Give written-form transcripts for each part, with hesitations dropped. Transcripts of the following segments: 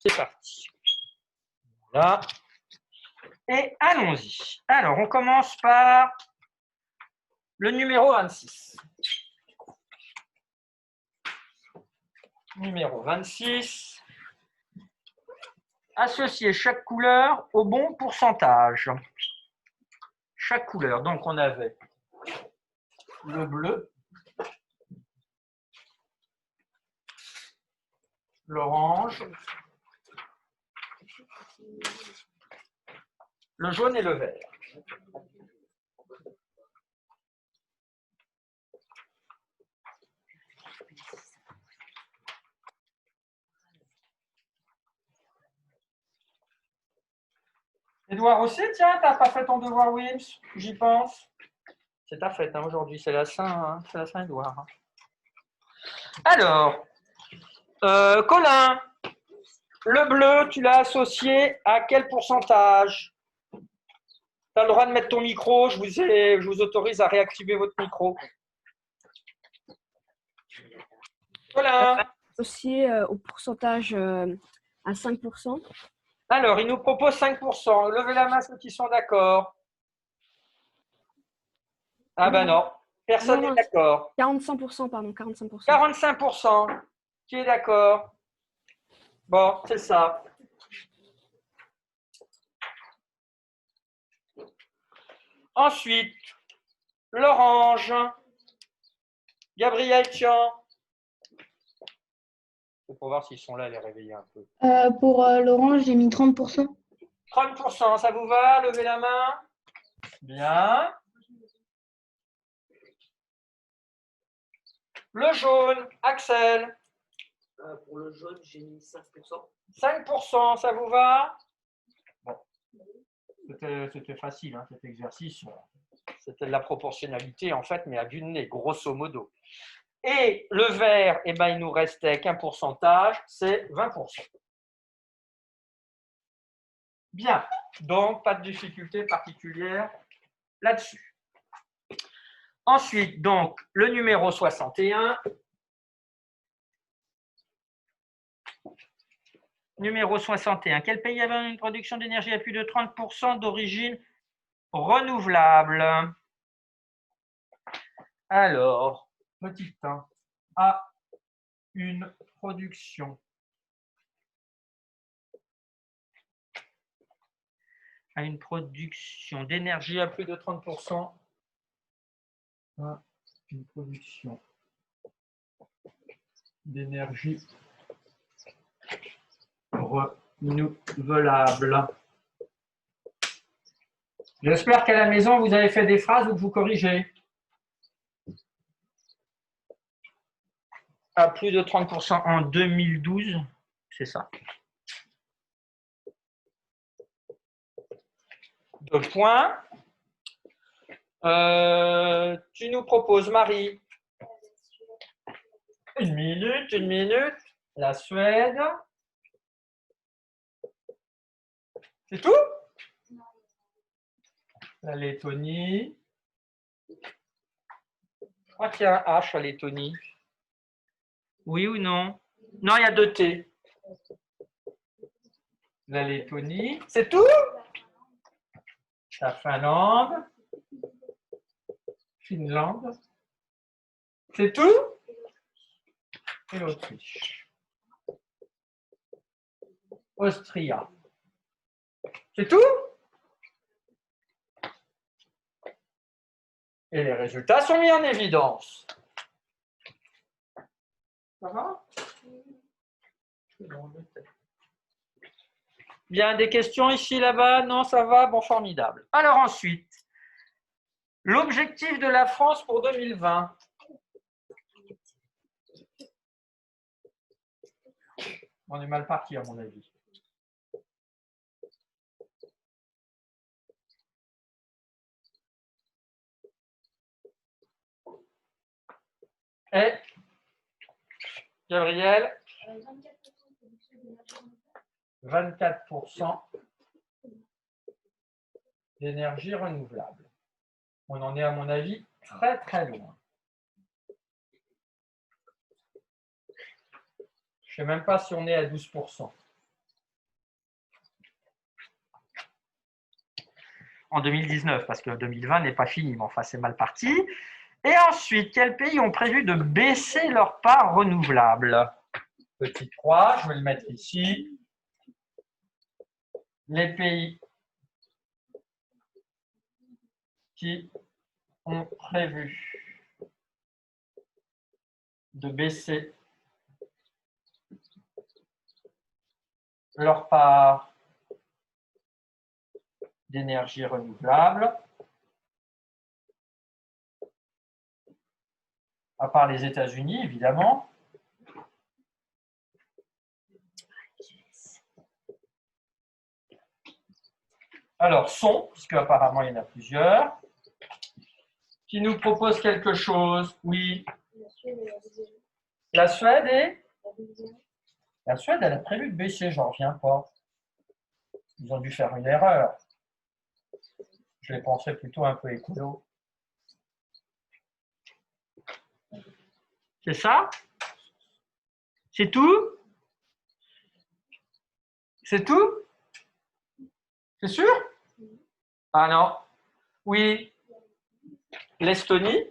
C'est parti. Voilà. Et allons-y. Alors, on commence par le numéro 26. Numéro 26. Associer chaque couleur au bon pourcentage. Chaque couleur. Donc, on avait le bleu, l'orange, le jaune et le vert. Edouard aussi, tiens, t'as pas fait ton devoir Wims, j'y pense. C'est ta fête hein, aujourd'hui, c'est la Saint-Édouard. Alors, Colin, le bleu, tu l'as associé à quel pourcentage? Tu as le droit de mettre ton micro, je vous autorise à réactiver votre micro. Colin. Associé au pourcentage à 5%. Alors, il nous propose 5%. Levez la main ceux qui sont d'accord. Ah ben non, personne n'est d'accord. 45%, pardon, 45%. 45%. Qui est d'accord? Bon, c'est ça. Ensuite, l'orange. Gabriel, tiens. C'est pour voir s'ils sont là, les réveiller un peu. Pour l'orange, j'ai mis 30%. 30%, ça vous va? Levez la main. Bien. Le jaune, Axel. Pour le jaune, j'ai mis 5%. 5%, ça vous va? Bon. C'était facile, hein, cet exercice. C'était de la proportionnalité, en fait, mais à vue de nez, grosso modo. Et le vert, eh ben, il nous restait qu'un pourcentage, c'est 20%. Bien, donc pas de difficulté particulière là-dessus. Ensuite, donc, le numéro 61. Numéro 61. Quel pays avait une production d'énergie à plus de 30% d'origine renouvelable? Alors, petit 1 a une production d'énergie à plus de 30%. Une production d'énergie renouvelable. J'espère qu'à la maison, vous avez fait des phrases où vous corrigez. À plus de 30% en 2012, c'est ça. 2 points. Tu nous proposes, Marie. Une minute. La Suède. C'est tout? La Lettonie. Je crois qu'il y a un H à Lettonie. Oui ou non? Non, il y a 2 T. La Lettonie. C'est tout? La Finlande. Finlande. C'est tout? Et l'Autriche. Austria. C'est tout? Et les résultats sont mis en évidence. Ça va? Bien, des questions ici, là-bas? Non, ça va? Bon, formidable. Alors ensuite, l'objectif de la France pour 2020. On est mal parti, à mon avis. Et Gabriel? 24% d'énergie renouvelable. On en est, à mon avis, très très loin. Je ne sais même pas si on est à 12%. en 2019, parce que 2020 n'est pas fini, mais enfin, c'est mal parti. Et ensuite, quels pays ont prévu de baisser leur part renouvelable? Petit 3, je vais le mettre ici. Les pays qui ont prévu de baisser leur part d'énergie renouvelable, à part les États-Unis, évidemment. Alors, puisque apparemment il y en a plusieurs, qui nous propose quelque chose. Oui. La Suède et la Suède, elle a prévu de baisser, j'en reviens pas. Ils ont dû faire une erreur. Je les pensais plutôt un peu écolo. C'est ça? C'est tout? C'est tout? C'est sûr? Ah non. Oui. L'Estonie.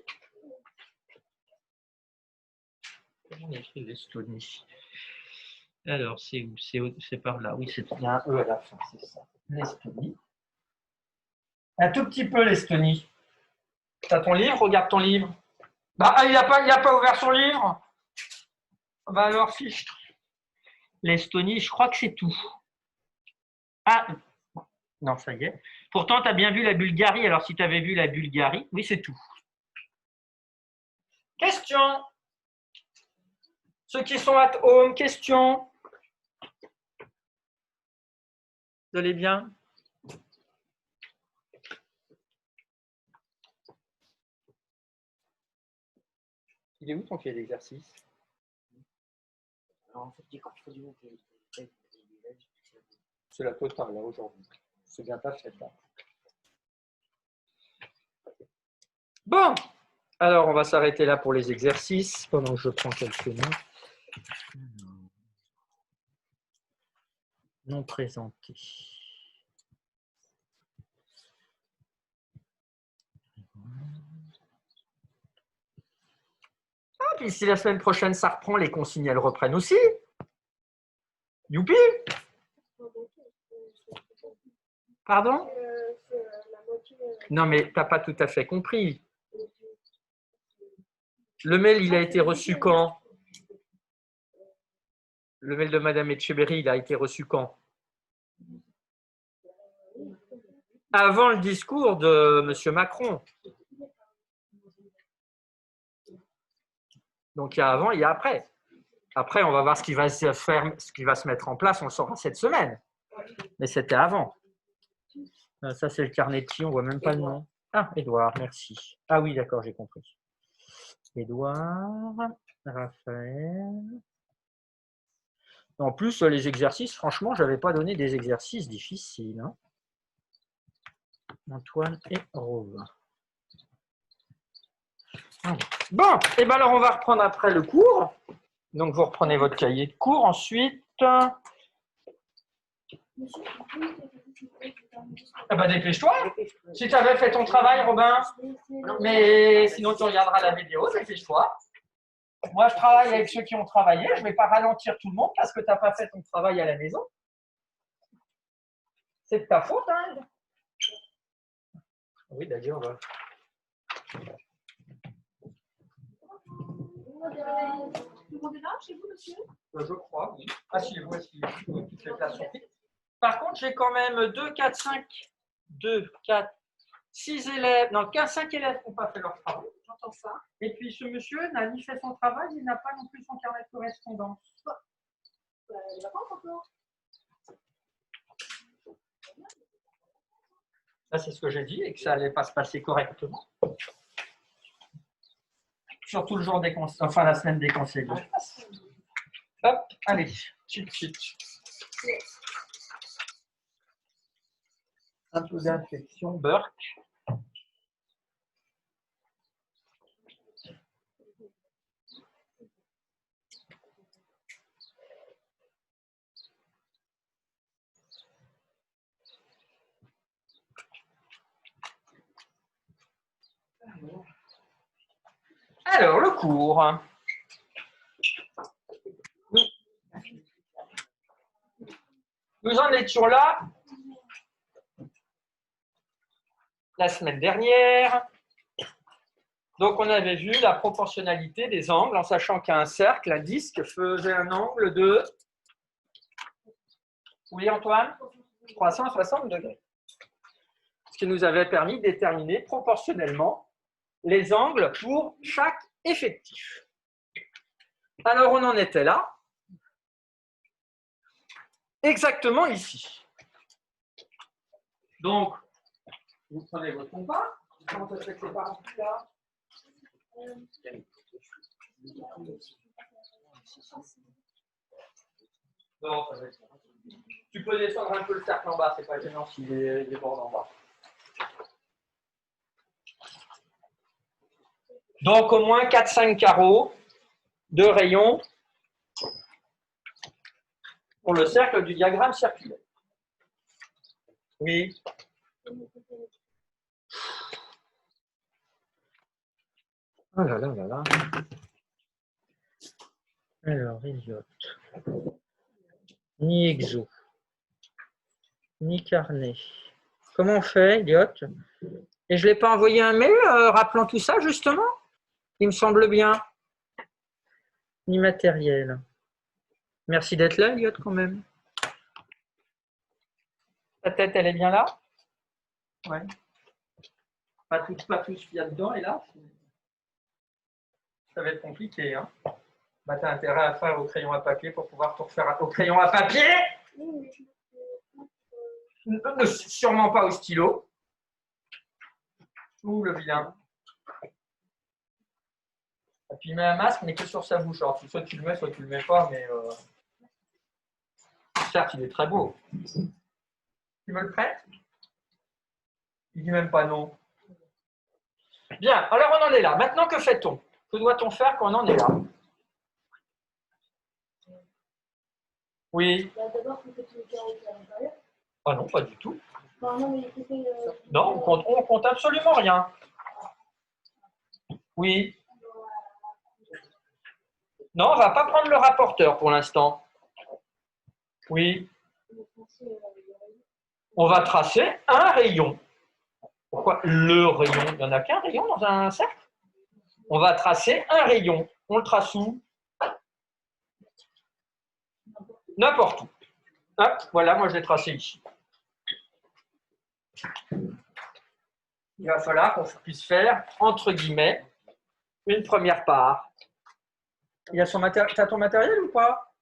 Comment on écrit l'Estonie? Alors, c'est où? C'est par là. Oui, il y a un E à la fin, c'est ça. L'Estonie. Un tout petit peu l'Estonie. Tu as ton livre? Regarde ton livre. Bah, il n'a pas ouvert son livre. Bah alors, fiche. L'Estonie, je crois que c'est tout. Ah, non, ça y est. Pourtant, tu as bien vu la Bulgarie. Alors, si tu avais vu la Bulgarie, oui, c'est tout. Question. Ceux qui sont at home, question. Vous allez bien? Il est où ton cahier d'exercice? Alors, en fait, j'ai confondu mon téléphone. C'est la totale, là, aujourd'hui. C'est bien ta fête, là. Bon, alors on va s'arrêter là pour les exercices pendant que je prends quelques notes. Non présenté. Ah, puis si la semaine prochaine ça reprend, les consignes elles reprennent aussi. Youpi! Pardon? Non, mais t'as pas tout à fait compris. Le mail, il a été reçu quand? Le mail de Madame Etcheberry, il a été reçu quand? Avant le discours de Monsieur Macron. Donc il y a avant, il y a après. Après, on va voir ce qui va se faire, ce qui va se mettre en place, on le saura cette semaine. Mais c'était avant. Ça, c'est le carnet de qui, on ne voit même pas le nom. Ah, Édouard, merci. Ah oui, d'accord, j'ai compris. Édouard, Raphaël. En plus, les exercices, franchement, je n'avais pas donné des exercices difficiles. Hein. Antoine et Rose. Bon, et bien alors on va reprendre après le cours. Donc vous reprenez votre cahier de cours ensuite. Eh ben dépêche-toi. Si tu avais fait ton travail, Robin, mais sinon tu regarderas la vidéo, dépêche-toi. Moi, je travaille avec ceux qui ont travaillé. Je ne vais pas ralentir tout le monde parce que tu n'as pas fait ton travail à la maison. C'est de ta faute, hein? Oui, d'ailleurs. Tout le monde est là chez vous, monsieur? Je crois, oui. Asseyez-vous, asseyez-vous. Toutes les places sont prises. Par contre, j'ai quand même 2, 4, 5, 2, 4, 6 élèves. Non, 5 élèves qui n'ont pas fait leur travail. J'entends ça. Et puis ce monsieur n'a ni fait son travail, il n'a pas non plus son carnet de correspondance. Les vacances encore. Ça, c'est ce que j'ai dit et que ça n'allait pas se passer correctement. Surtout le jour des conseils, enfin la semaine des conseils de classe. Hop, allez, chut, chut. Un peu d'infection, Burke. Alors, le cours. Nous en étions là la semaine dernière. Donc, on avait vu la proportionnalité des angles en sachant qu'un cercle, un disque, faisait un angle de... Oui, Antoine? 360 degrés. Ce qui nous avait permis de déterminer proportionnellement les angles pour chaque effectif. Alors, on en était là. Exactement ici. Donc, vous prenez votre compas. Comment ça se fait que c'est pas rempli là? Non, ça va être... Tu peux descendre un peu le cercle en bas, c'est pas gênant s'il déborde en bas. Donc au moins 4-5 carreaux de rayons pour le cercle du diagramme circulaire. Oui. Oh là là là là. Alors, Elliot. Ni exo. Ni carnet. Comment on fait, Elliot? Et je ne l'ai pas envoyé un mail rappelant tout ça, justement? Il me semble bien. Ni matériel. Merci d'être là, Elliot, quand même. Ta tête, elle est bien là? Ouais. Pas tout ce qu'il y a dedans, hélas. Ça va être compliqué, hein? Bah, tu as intérêt à faire au crayon à papier pour pouvoir tout refaire au crayon à papier? Sûrement pas au stylo. Ouh, le vilain. Et puis il met un masque, mais que sur sa bouche. Alors, soit tu le mets, soit tu le mets pas, mais certes, il est très beau. Tu me le prêtes? Il dit même pas non. Bien, alors on en est là. Maintenant, que fait-on? Que doit-on faire quand on en est là? Oui. D'abord, il faut que tu le carré à l'intérieur. Ah non, pas du tout. Non, on compte absolument rien. Oui. Non, on ne va pas prendre le rapporteur pour l'instant. Oui. On va tracer un rayon. Pourquoi le rayon? Il n'y en a qu'un rayon dans un cercle? On va tracer un rayon. On le trace où? N'importe où. Hop, voilà, moi je l'ai tracé ici. Il va falloir qu'on puisse faire, entre guillemets, une première part. Il a son matériel. Tu as ton matériel ou pas?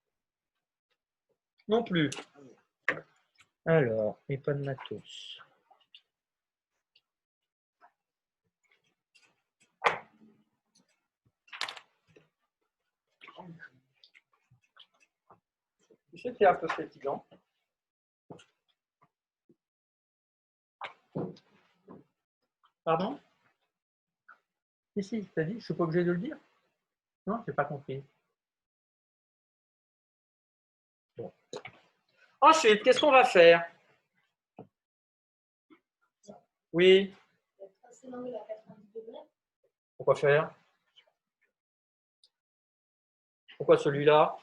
Non plus. Alors, et pas de matos. Tu sais que c'est un peu fatigant. Pardon? Si, t'as dit, je ne suis pas obligé de le dire. Non, je n'ai pas compris. Bon. Ensuite, qu'est-ce qu'on va faire? Oui. Pourquoi faire? Pourquoi celui-là?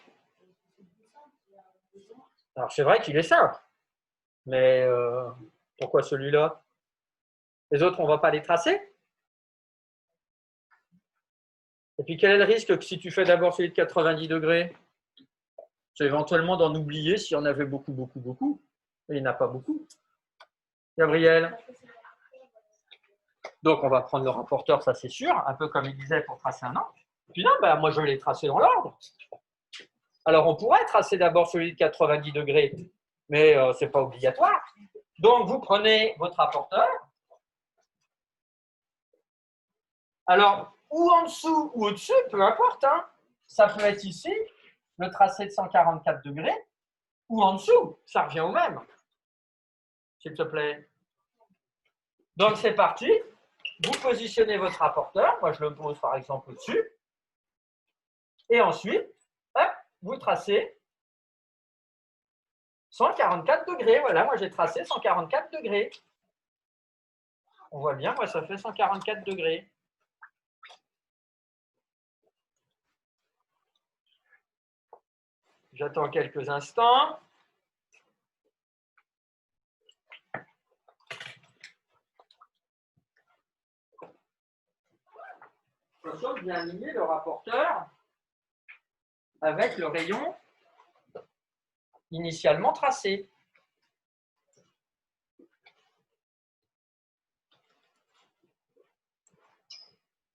Alors, c'est vrai qu'il est simple. Mais pourquoi celui-là? Les autres, on ne va pas les tracer? Et puis, quel est le risque que si tu fais d'abord celui de 90 degrés? C'est éventuellement d'en oublier s'il y en avait beaucoup, beaucoup, beaucoup. Et il n'y en a pas beaucoup. Gabriel? Donc, on va prendre le rapporteur, ça c'est sûr, un peu comme il disait pour tracer un angle. Puis non, ben, moi je l'ai tracé dans l'ordre. Alors, on pourrait tracer d'abord celui de 90 degrés, mais ce n'est pas obligatoire. Donc, vous prenez votre rapporteur. Alors, ou en dessous ou au-dessus, peu importe. Hein. Ça peut être ici, le tracé de 144 degrés, ou en dessous, ça revient au même. S'il te plaît. Donc, c'est parti. Vous positionnez votre rapporteur. Moi, je le pose par exemple au-dessus. Et ensuite, hop, vous tracez 144 degrés. Voilà, moi, j'ai tracé 144 degrés. On voit bien, moi, ça fait 144 degrés. J'attends quelques instants. Attention, je viens aligner le rapporteur avec le rayon initialement tracé.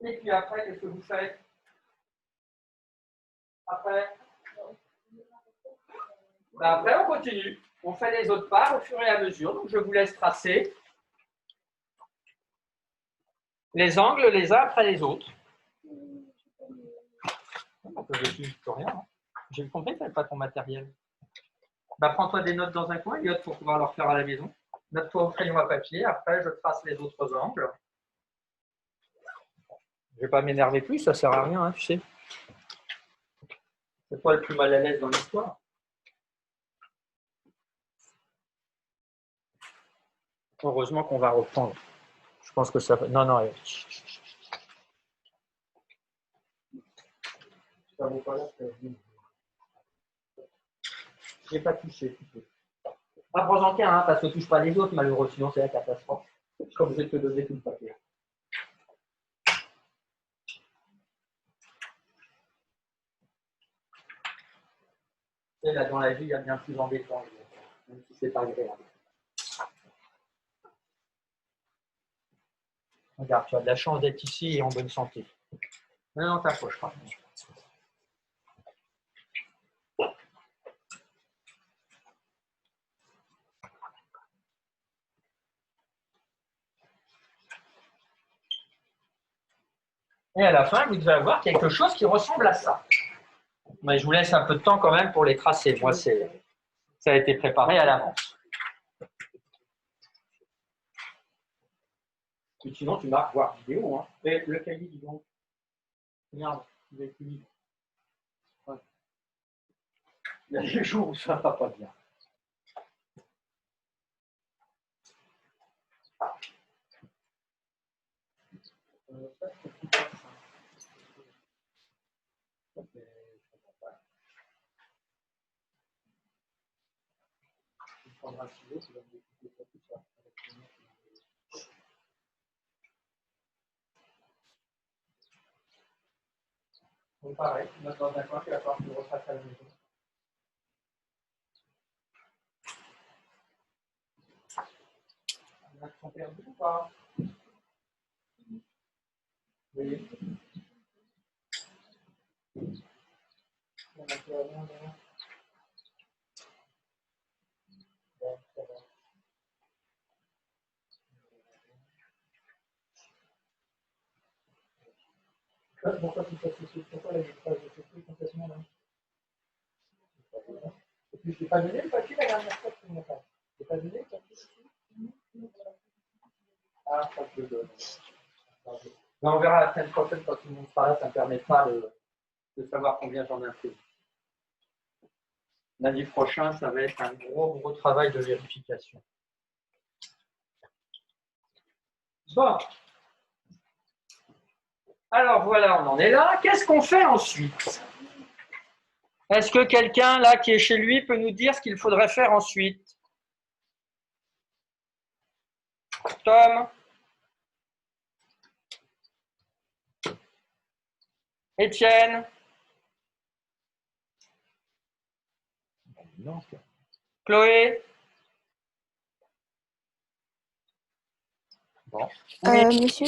Et puis après, qu'est-ce que vous faites? Après, après, on continue. On fait les autres parts au fur et à mesure. Donc, je vous laisse tracer les angles les uns après les autres. Je ne rien. Hein. J'ai compris que tu n'avais pas ton matériel. Prends-toi des notes dans un coin, Elliot, pour pouvoir le refaire à la maison. Note-toi au crayon à papier. Après, je trace les autres angles. Je ne vais pas m'énerver plus, ça ne sert à rien, hein, tu sais. C'est toi le plus mal à l'aise dans l'histoire. Heureusement qu'on va reprendre. Je pense que ça... Non, non. Ça vaut pas là. Je n'ai pas touché. Prends-en qu'un, hein, parce que touche pas les autres, malheureusement, sinon c'est la catastrophe. Je suis obligé de te donner tout le papier. Et là, dans la vie, il y a bien plus embêtant, même si c'est pas agréable. Regarde, tu as de la chance d'être ici et en bonne santé. Non, t'approches pas. Et à la fin, vous devez avoir quelque chose qui ressemble à ça. Mais je vous laisse un peu de temps quand même pour les tracer. Moi, ça a été préparé à l'avance. Sinon, tu marques voir vidéo. Hein. Et le cahier, dis donc. Merde, il est plus libre. Ouais. Il y a des jours où ça ne va pas bien. Donc pareil, tu notes dans un coin, tu vas falloir que tu le retraces à la maison. Les notes sont perdues ou pas? Oui. Pourquoi tu fais ceci? Pourquoi la phrase de ceci complètement là? Et puis je t'ai pas donné le papier la dernière fois que tu m'as fait. Je t'ai pas donné le papier ici? Ah, je crois que je le donne. Mais on verra la semaine prochaine quand tout le monde sera là, ça me permettra de savoir combien j'en ai fait. Lundi prochain, ça va être un gros travail de vérification. Bon. Alors voilà, on en est là. Qu'est-ce qu'on fait ensuite? Est-ce que quelqu'un là qui est chez lui peut nous dire ce qu'il faudrait faire ensuite? Tom? Étienne? Chloé? Bon. Oui. Monsieur,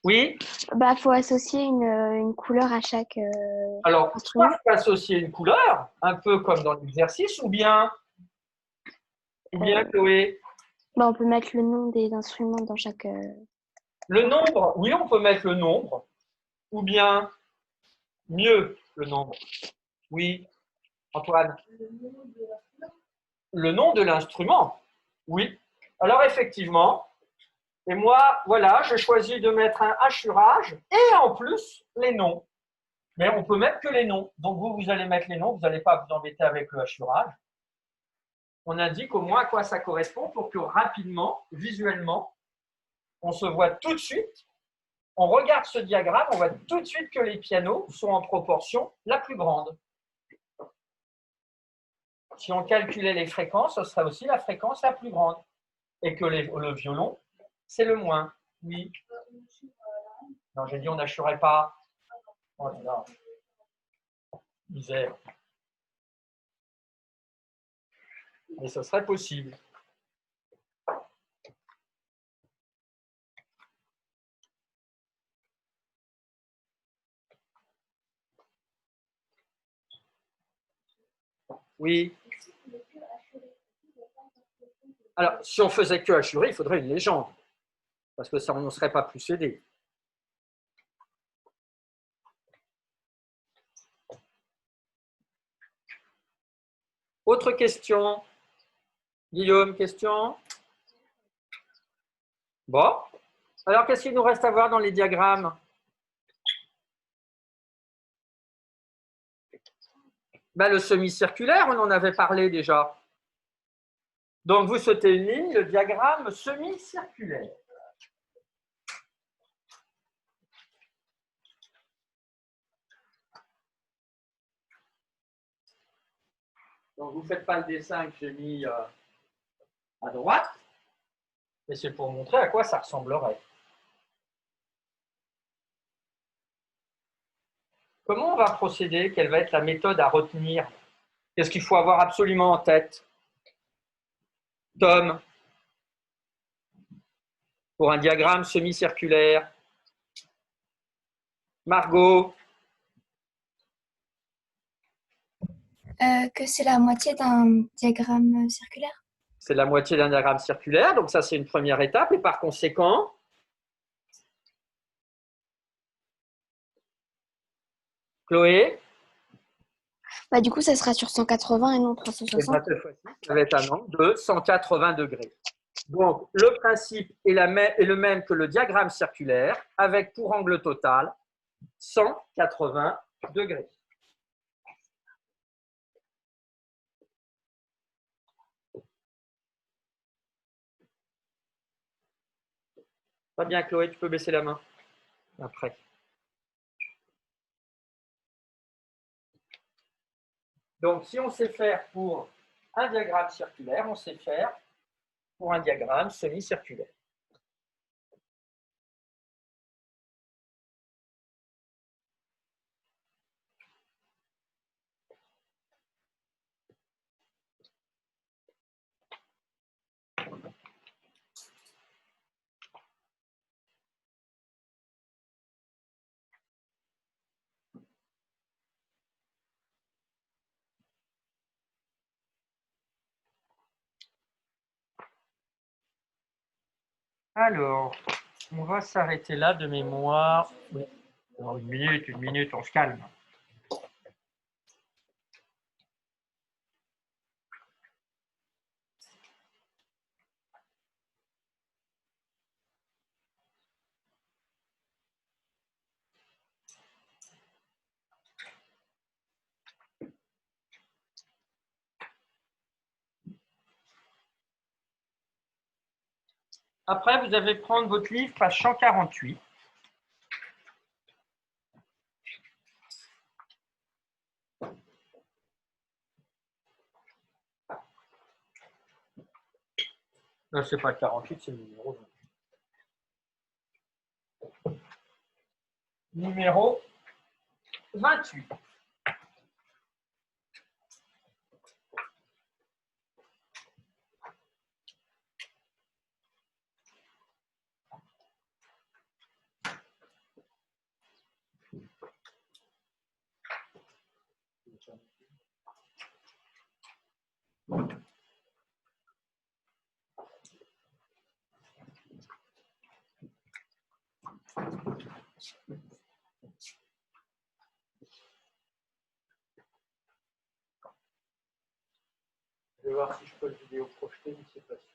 Oui. faut associer une couleur à chaque Alors, instrument. soit je peux associer une couleur, un peu comme dans l'exercice, ou bien Chloé? On peut mettre le nom des instruments dans chaque... Le nombre, oui, on peut mettre le nombre, ou bien mieux le nombre. Oui, Antoine? Le nom de l'instrument, oui. Alors effectivement, et moi, voilà, je choisis de mettre un hachurage et en plus les noms. Mais on peut mettre que les noms. Donc vous allez mettre les noms, vous n'allez pas vous embêter avec le hachurage. On indique au moins à quoi ça correspond pour que rapidement, visuellement, on se voit tout de suite. On regarde ce diagramme, on voit tout de suite que les pianos sont en proportion la plus grande. si on calculait les fréquences, ce serait aussi la fréquence la plus grande. Et que le violon, c'est le moins. Oui. Non, j'ai dit on n'assurait pas. Oh là là. Misère. Mais ce serait possible. Oui. Alors, si on faisait que assurer, il faudrait une légende. Parce que ça, on ne serait pas plus aidé. Autre question? Guillaume, question? Bon. Alors, qu'est-ce qu'il nous reste à voir dans les diagrammes? Ben, le semi-circulaire, on en avait parlé déjà. Donc, vous sautez une ligne, le diagramme semi-circulaire. Donc, vous ne faites pas le dessin que j'ai mis à droite, mais c'est pour montrer à quoi ça ressemblerait. Comment on va procéder? Quelle va être la méthode à retenir? Qu'est-ce qu'il faut avoir absolument en tête? Tom, pour un diagramme semi-circulaire. Margot, Que c'est la moitié d'un diagramme circulaire. c'est la moitié d'un diagramme circulaire, donc ça c'est une première étape, et par conséquent, Chloé, Bah, du coup, ça sera sur 180 et non et 360. cette fois-ci, ça va être un angle de 180 degrés. Donc, le principe est le même que le diagramme circulaire, avec pour angle total 180 degrés. Pas bien, Chloé, tu peux baisser la main après. Donc, si on sait faire pour un diagramme circulaire, on sait faire pour un diagramme semi-circulaire. Alors, on va s'arrêter là de mémoire. Oui. Alors, une minute, on se calme. Après, vous allez prendre votre livre, page 148. Non, ce n'est pas le 48, c'est le numéro 28. Numéro 28. Je vais voir si je peux le vidéo projeter, mais c'est pas sûr.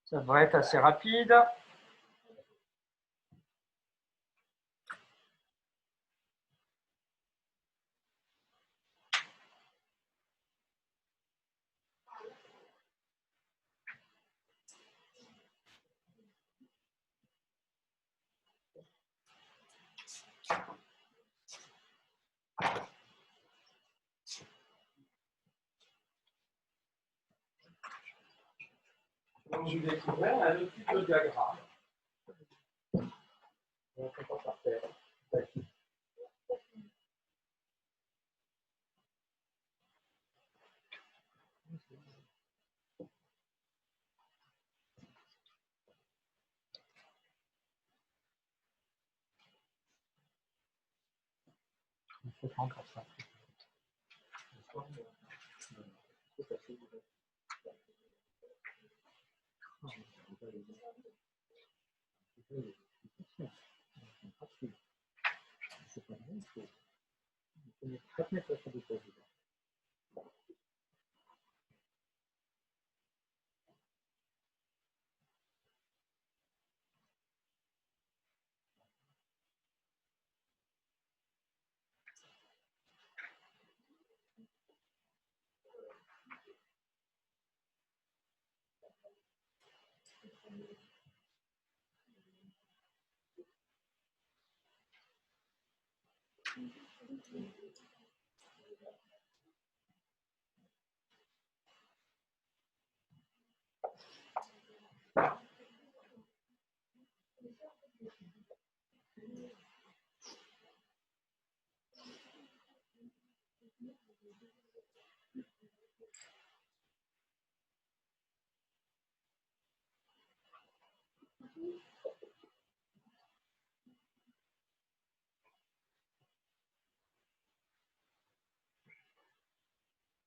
Ça devrait être assez rapide. Donc, je vais découvrir un autre type de diagramme. On fait pas par terre. On fait comme ça.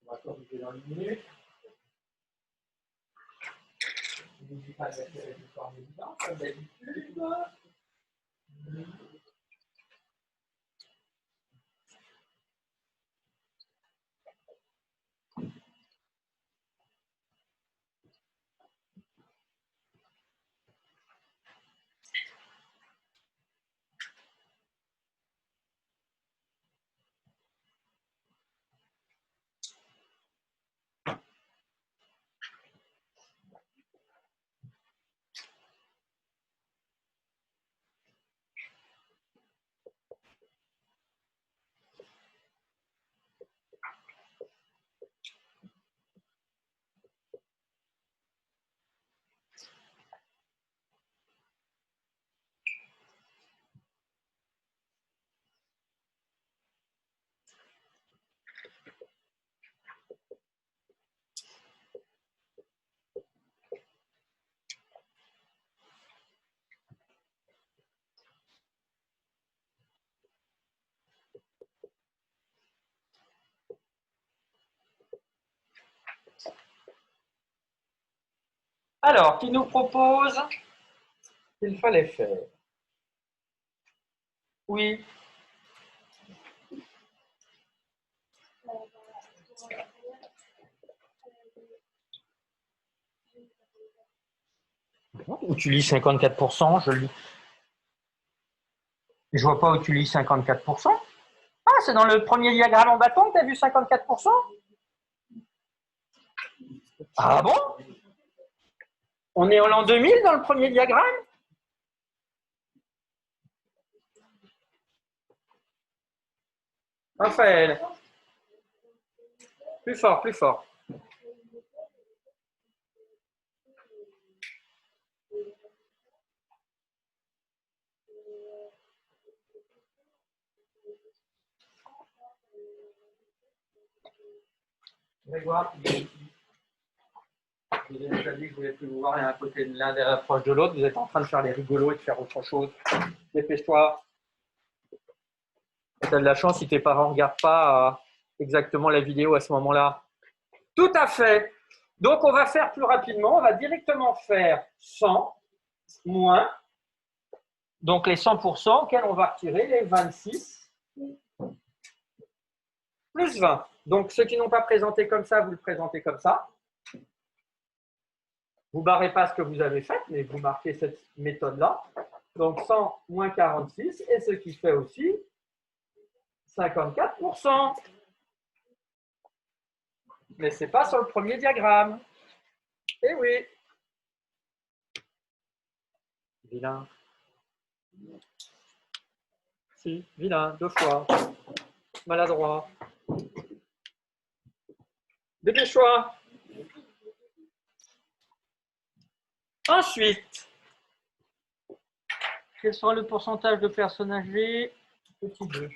On va corriger dans une minute. N'oubliez pas de mettre les résultats en évidence, comme d'habitude. Alors, qui nous propose qu'il fallait faire? Oui. Où tu lis 54%, je lis. Je vois pas où tu lis 54%. Ah, c'est dans le premier diagramme en bâton que tu as vu 54%? Ah bon? On est en l'an 2000 dans le premier diagramme? Raphaël. Plus fort, plus fort. Grégoire, vous avez déjà dit que vous ne voulez plus vous voir l'un à côté de l'un des proches de l'autre. Vous êtes en train de faire les rigolos et de faire autre chose. Dépêche-toi. Tu as de la chance si tes parents ne regardent pas exactement la vidéo à ce moment-là. Tout à fait. Donc, on va faire plus rapidement. On va directement faire 100 moins. Donc, les 100% auxquels on va retirer les 26 plus 20. Donc, ceux qui n'ont pas présenté comme ça, vous le présentez comme ça. Vous ne barrez pas ce que vous avez fait, mais vous marquez cette méthode-là. Donc 100 moins 46, et ce qui fait aussi 54%. Mais ce n'est pas sur le premier diagramme. Eh oui. Vilain. Si, vilain, 2 fois. Maladroit. Dépêche-toi. Ensuite, quel sera le pourcentage de personnes âgées? Petit 2.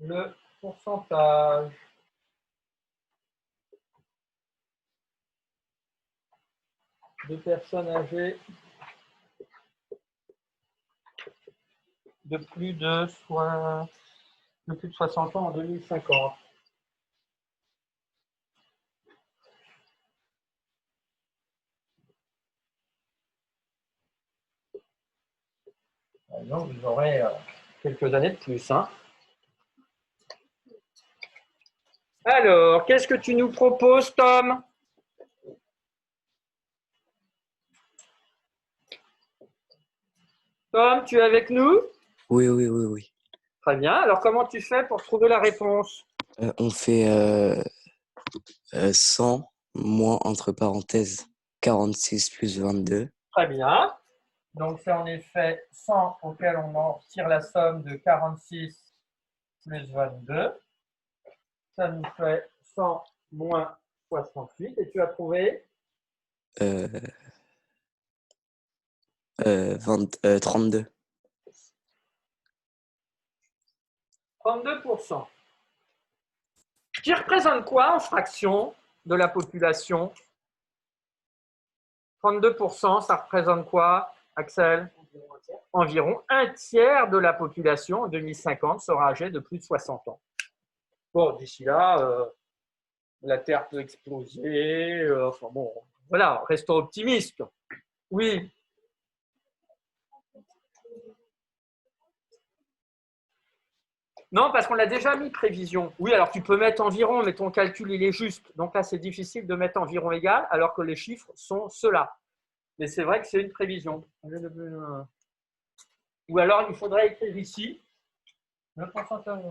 Le pourcentage de personnes âgées de plus de 60 ans en 2050. Donc, vous aurez quelques années de plus. Hein. Alors, qu'est-ce que tu nous proposes, Tom? Tom, tu es avec nous? Oui. Très bien. Alors, comment tu fais pour trouver la réponse? On fait 100 moins, entre parenthèses, 46 plus 22. Très bien. Donc, c'est en effet 100 auquel on en tire la somme de 46 plus 22. Ça nous fait 100 moins 68. Et tu as trouvé 32. 32%. Qui représente quoi en fraction de la population? 32%, ça représente quoi, Axel? Environ un tiers de la population en 2050 sera âgée de plus de 60 ans. Bon, d'ici là, la Terre peut exploser. Enfin bon, voilà, restons optimistes. Oui. Non, parce qu'on l'a déjà mis prévision. Oui, alors tu peux mettre environ, mais ton calcul, il est juste. Donc là, c'est difficile de mettre environ égal, alors que les chiffres sont ceux-là. Mais c'est vrai que c'est une prévision. Ou alors, il faudrait écrire ici le pourcentage.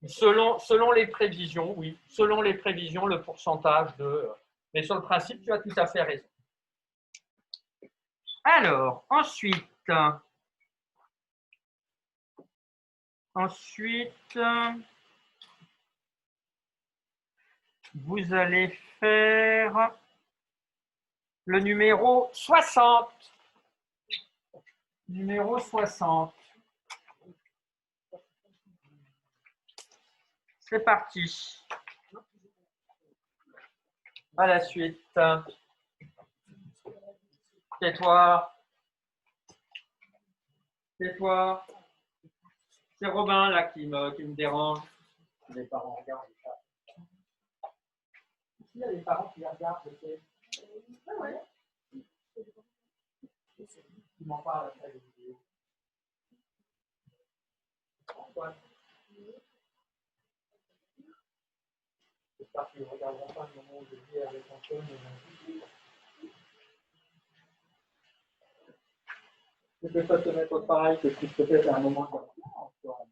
Selon les prévisions, oui. Selon les prévisions, le pourcentage de. Mais sur le principe, tu as tout à fait raison. Alors, ensuite, vous allez faire le numéro 60. Numéro 60. C'est parti. À la suite. Tais-toi. Tais-toi. C'est Robin là qui me dérange. Les parents regardent les chats. Il y a des parents qui regardent, je sais. Ah ouais. Ils m'en parlent après les vidéos. Antoine. J'espère qu'ils ne regarderont pas le moment où je dis avec Antoine. Je ne vais pas te mettre pareil que tu peut-être à un moment comme ça, Antoine.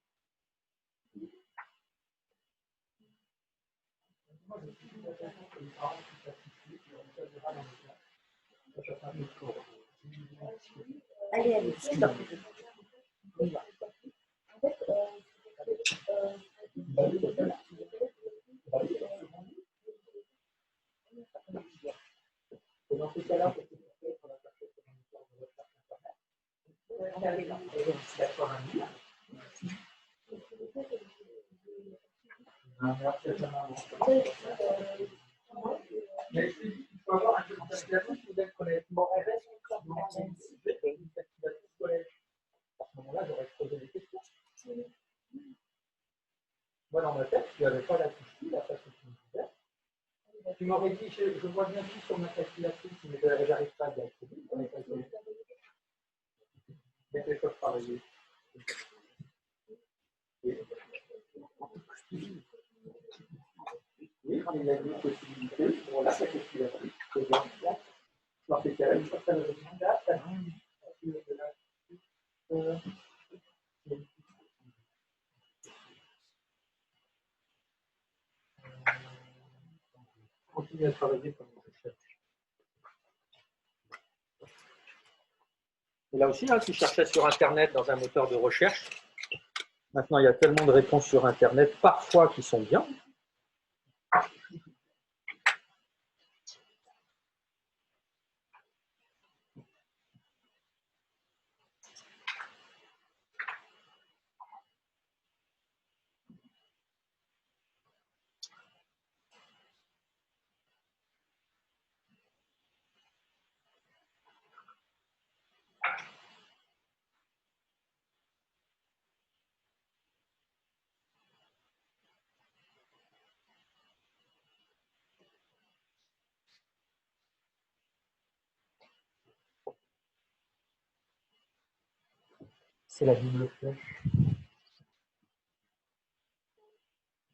Moi, je suis tout à fait sûr que les parents qui s'assistent, on se dira dans le cas. Ça fait un peu court. Allez, c'est bon. On y va. En fait, dans ces cas-là, c'est pour la personne qui mais je te dis qu'il faut avoir un calculateur qui vous aide collèguement. À ce moment-là, j'aurais posé des questions. Moi, dans ma tête, tu n'avais pas la fiche, la face que tu me disais. Tu m'aurais dit, je vois bien tout sur ma calculatrice, mais j'arrive pas à y accéder. Mais c'est quoi travailler? Alors, c'est quel? Continue à travailler comme je cherche. Et là aussi, hein, tu cherchais sur Internet dans un moteur de recherche. Maintenant, il y a tellement de réponses sur Internet, parfois qui sont bien. C'est la double flèche.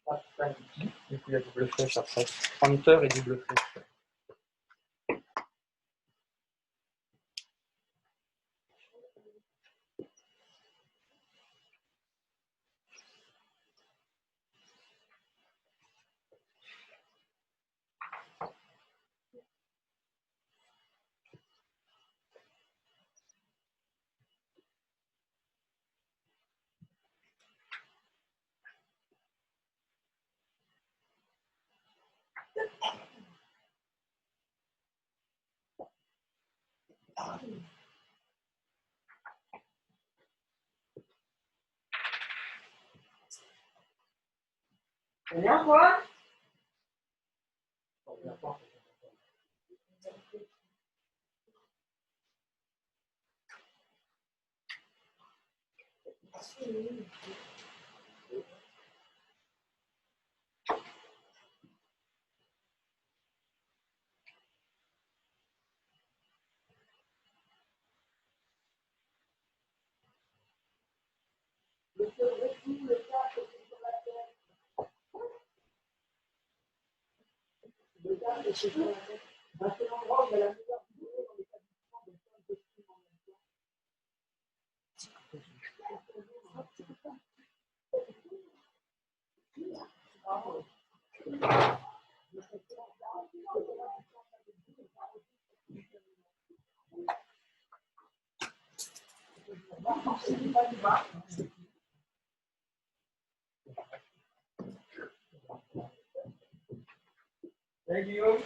Pas Sanity, et puis la double flèche après. Hunter et double flèche. C'est bien, quoi? C'est l'endroit où il y a la meilleure vidéo dans l'établissement de plein de costumes en même temps. Salut Guillaume.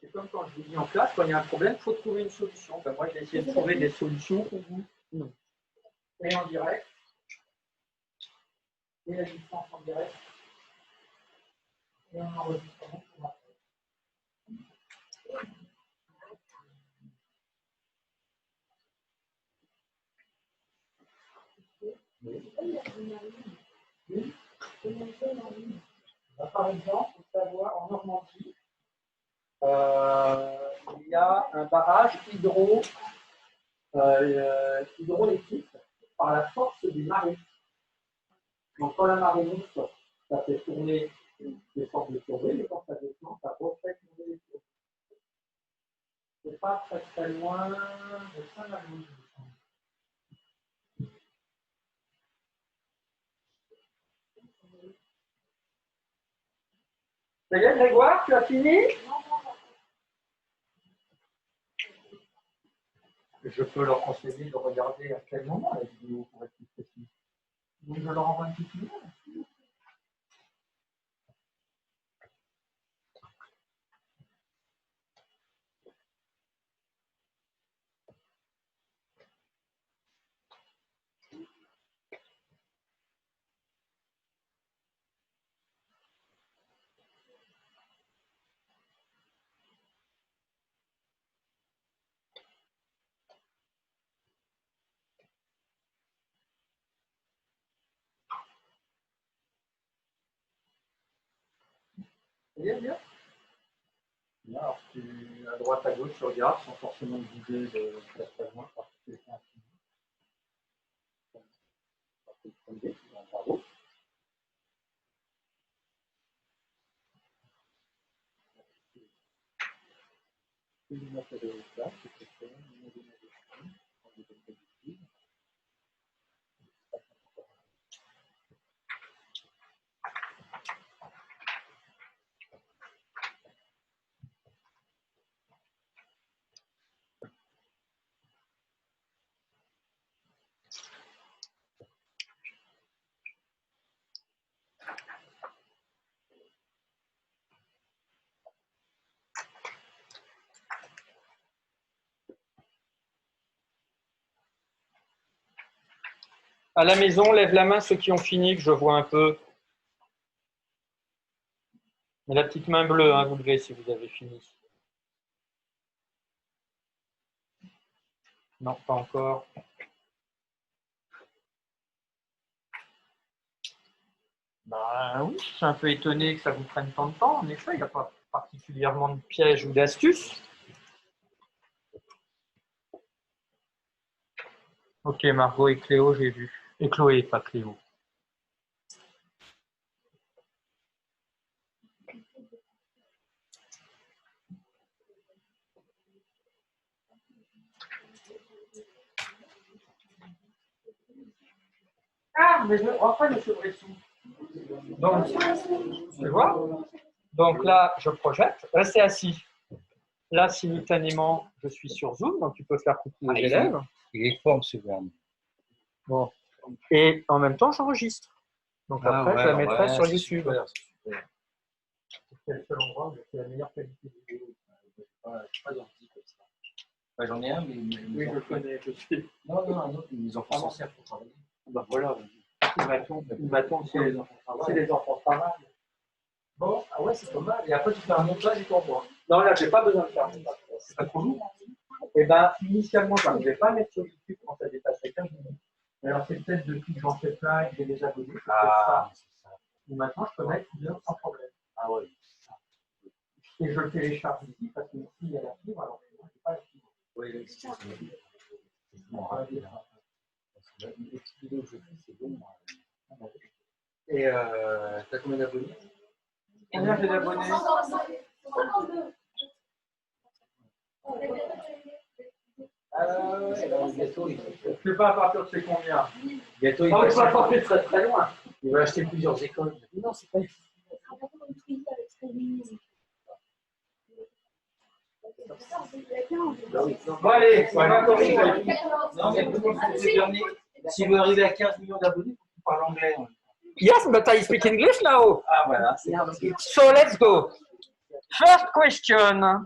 C'est comme quand je vous dis en classe, quand il y a un problème, il faut trouver une solution. Ben, moi, j'ai essayé de trouver des solutions pour vous. Non. Et en direct, et la distance en direct, et en enregistrement pour après. Par exemple, il faut savoir, en Normandie, il y a un barrage hydroélectrique par la force des marées. Donc, quand la marée monte, ça fait tourner des forces de survie, et quand ça descend, ça refait tourner les tours. C'est pas très très loin de Saint-Malo. Ça y est, Grégoire, tu as fini? Je peux leur conseiller de regarder à quel moment la vidéo pour être plus précis. Donc, je leur envoie un petit email. Ça y est, bien? Bien, alors, à droite, à gauche, tu regardes sans forcément vider de très loin parce que c'est infini. Bravo. À la maison, lève la main ceux qui ont fini, que je vois un peu. Mais la petite main bleue, hein, vous levez si vous avez fini. Non, pas encore. Ben oui, je suis un peu étonné que ça vous prenne tant de temps. En effet, il n'y a pas particulièrement de pièges ou d'astuces. Ok, Margot et Cléo, j'ai vu. Et Chloé, pas Cléo. Ah, mais enfin le soubresaut. Donc, tu vois? Donc là, je projette. Restez assis. Là, simultanément, je suis sur Zoom, donc tu peux faire coucou aux élèves. Il est fort, ce verbe. Bon. Et en même temps, j'enregistre. Donc après, je la mettrai sur YouTube. C'est le seul endroit où j'ai la meilleure qualité vidéo. Pas gentil comme ça. Bah, j'en ai un, mais. Oui, je le connais, je sais. Non, un autre, ils ont pas anciens pour travailler. Bah voilà. Une bâton, c'est les enfants travaillent. C'est les enfants travaillent. Bon, ah ouais, c'est pas mal. Et après, tu fais un montage et t'envoies. Non, là, j'ai pas besoin de faire un montage. C'est pas trop lourd. Et bien, initialement, je n'arrivais pas à mettre sur YouTube quand ça dépassait 15 minutes. Mais alors, c'est peut-être depuis que j'en fais plein et que j'ai des abonnés. Ah, c'est ça. Et maintenant, je peux mettre une heure sans problème. Ah ouais. Et je le télécharge ici parce que ici, il y a la fibre. Alors, moi, je n'ai pas la fibre. Oui, c'est ça. C'est bon, rapide. Les petites vidéos que je fais, c'est bon. Et t'as combien d'abonnés? Combien j'ai d'abonnés? Bientôt, Je ne sais pas à partir de c'est combien. bientôt, il Non, va je vais porter très très loin. acheter plusieurs écoles. Non, c'est pas Bon, allez, on va corriger. Non, mais le dernier, s'il veut arriver à 15 millions d'abonnés, il parle anglais. Yes, but I speak English now. Ah, voilà. So let's go. First question.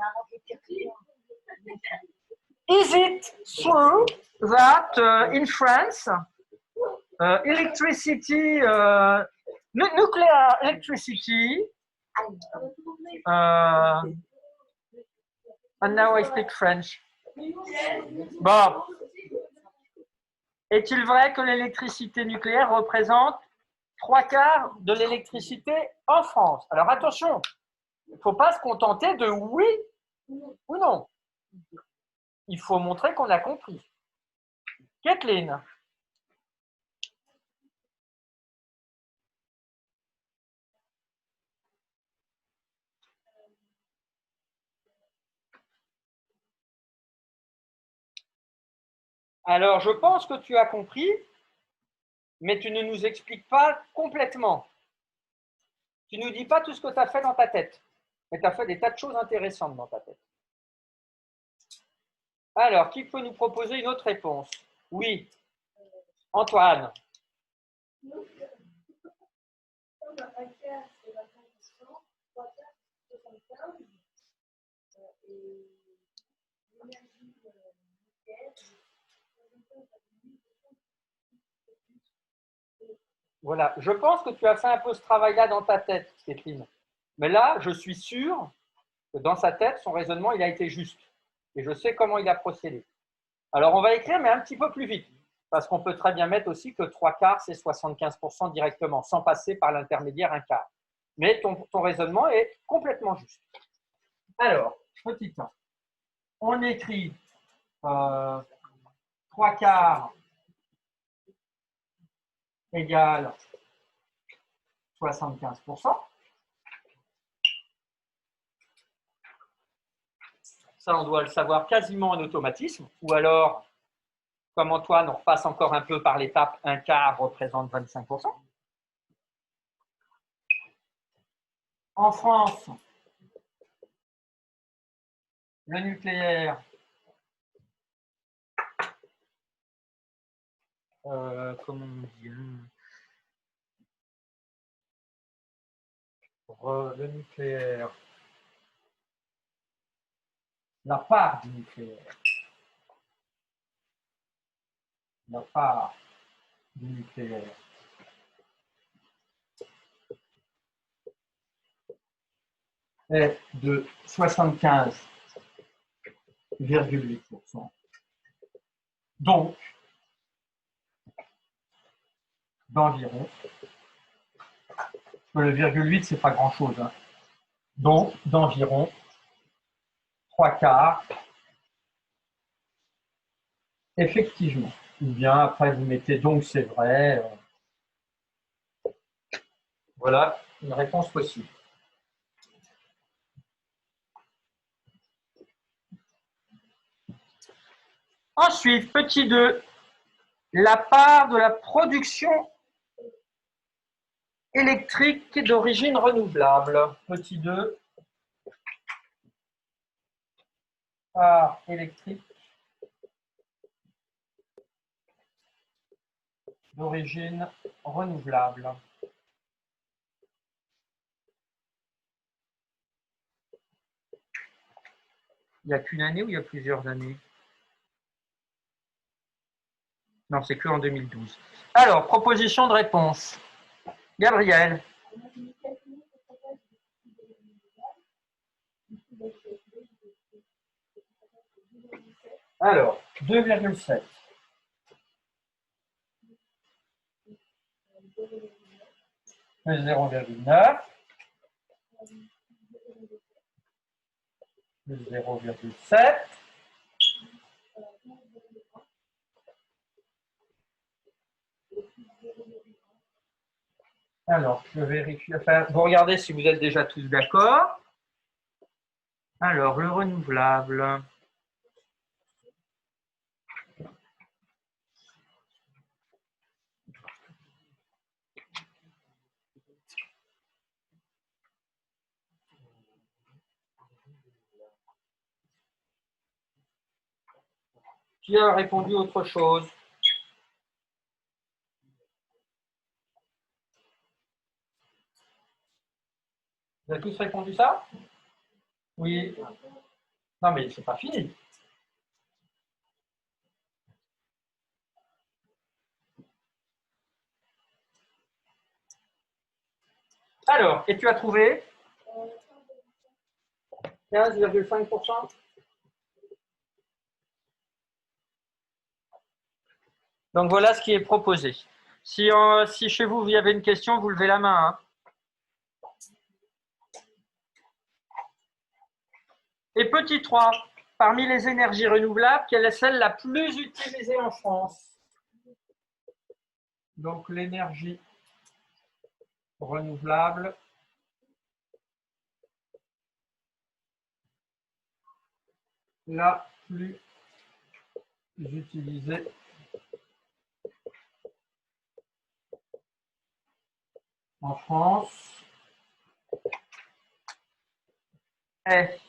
Is it true that in France, electricity, nuclear electricity, and now I speak French. Bon. Est-il vrai que l'électricité nucléaire représente 3/4 de l'électricité en France? Alors attention, il ne faut pas se contenter de oui ou non. Il faut montrer qu'on a compris. Kathleen. Alors, je pense que tu as compris, mais tu ne nous expliques pas complètement. Tu ne nous dis pas tout ce que tu as fait dans ta tête, mais tu as fait des tas de choses intéressantes dans ta tête. Alors, qui peut nous proposer une autre réponse? Oui. Antoine. Voilà, je pense que tu as fait un peu ce travail-là dans ta tête, Kathleen. Mais là, je suis sûr que dans sa tête, son raisonnement, il a été juste. Et je sais comment il a procédé. Alors, on va écrire, mais un petit peu plus vite. Parce qu'on peut très bien mettre aussi que 3/4, c'est 75% directement, sans passer par l'intermédiaire un quart. Mais ton raisonnement est complètement juste. Alors, petit 1. On écrit 3/4 égale 75%. Ça, on doit le savoir quasiment en automatisme. Ou alors, comme Antoine, on repasse encore un peu par l'étape 1/4 représente 25%. En France, le nucléaire, comment on dit, le nucléaire, la part du nucléaire, la part du nucléaire est de 75,8%. Donc, d'environ, le virgule 8, c'est pas grand-chose, hein. Donc, d'environ 3/4, effectivement. Ou bien, après, vous mettez donc, c'est vrai. Voilà une réponse possible. Ensuite, petit 2, la part de la production électrique d'origine renouvelable. Petit 2, part électrique d'origine renouvelable. Il n'y a qu'une année ou il y a plusieurs années? Non, c'est que en 2012. Alors, proposition de réponse. Gabriel. Alors, 2,7. Plus 0,9. Plus 0,7. Alors, je vérifie. Enfin, vous regardez si vous êtes déjà tous d'accord. Alors, le renouvelable. Qui a répondu autre chose? Vous avez tous répondu ça? Oui. Non, mais c'est pas fini. Alors, et tu as trouvé 15,5%? Donc voilà ce qui est proposé. Si chez vous, il y avait une question, vous levez la main. Hein. Et petit 3, parmi les énergies renouvelables, quelle est celle la plus utilisée en France? Donc l'énergie renouvelable la plus utilisée en France est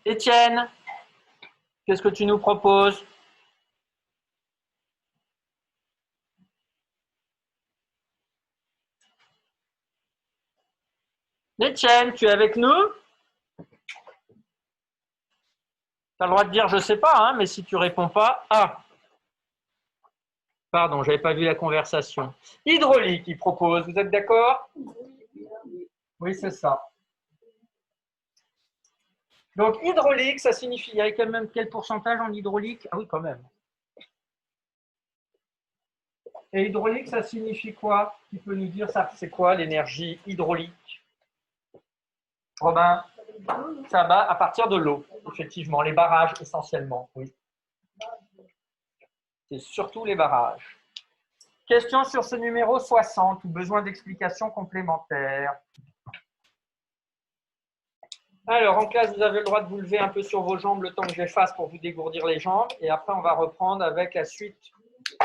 Étienne, qu'est-ce que tu nous proposes? Étienne, tu es avec nous? Tu as le droit de dire je ne sais pas, hein, mais si tu ne réponds pas, ah. Pardon, je n'avais pas vu la conversation. Hydraulique, il propose, vous êtes d'accord? Oui, c'est ça. Donc, hydraulique, ça signifie, il y a quand même quel pourcentage en hydraulique? Ah oui, quand même. Et hydraulique, ça signifie quoi? Qui peut nous dire ça? C'est quoi l'énergie hydraulique? Robin, ça va à partir de l'eau, effectivement, les barrages essentiellement, oui. C'est surtout les barrages. Question sur ce numéro 60 ou besoin d'explications complémentaires. Alors, en classe, vous avez le droit de vous lever un peu sur vos jambes le temps que je fasse pour vous dégourdir les jambes. Et après, on va reprendre avec la suite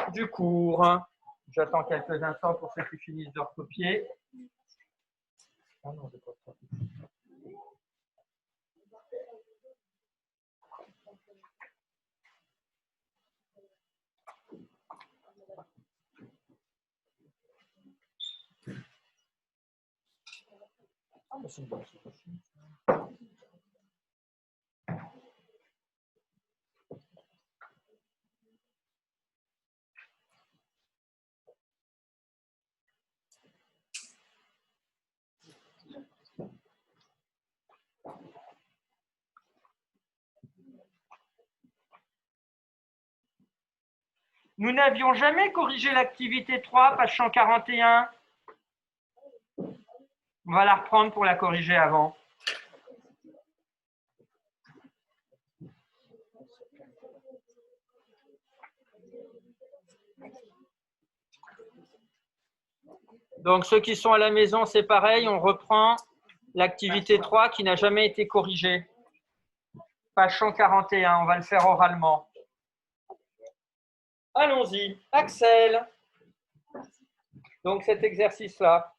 du cours. J'attends quelques instants pour ceux qui finissent de recopier. Ah non, j'ai pas ça. Ah, mais c'est bon, c'est facile. Nous n'avions jamais corrigé l'activité 3, page 141. On va la reprendre pour la corriger avant. Donc, ceux qui sont à la maison, c'est pareil. On reprend l'activité 3 qui n'a jamais été corrigée. Page 141, on va le faire oralement. Allons-y. Axel. Donc, cet exercice-là.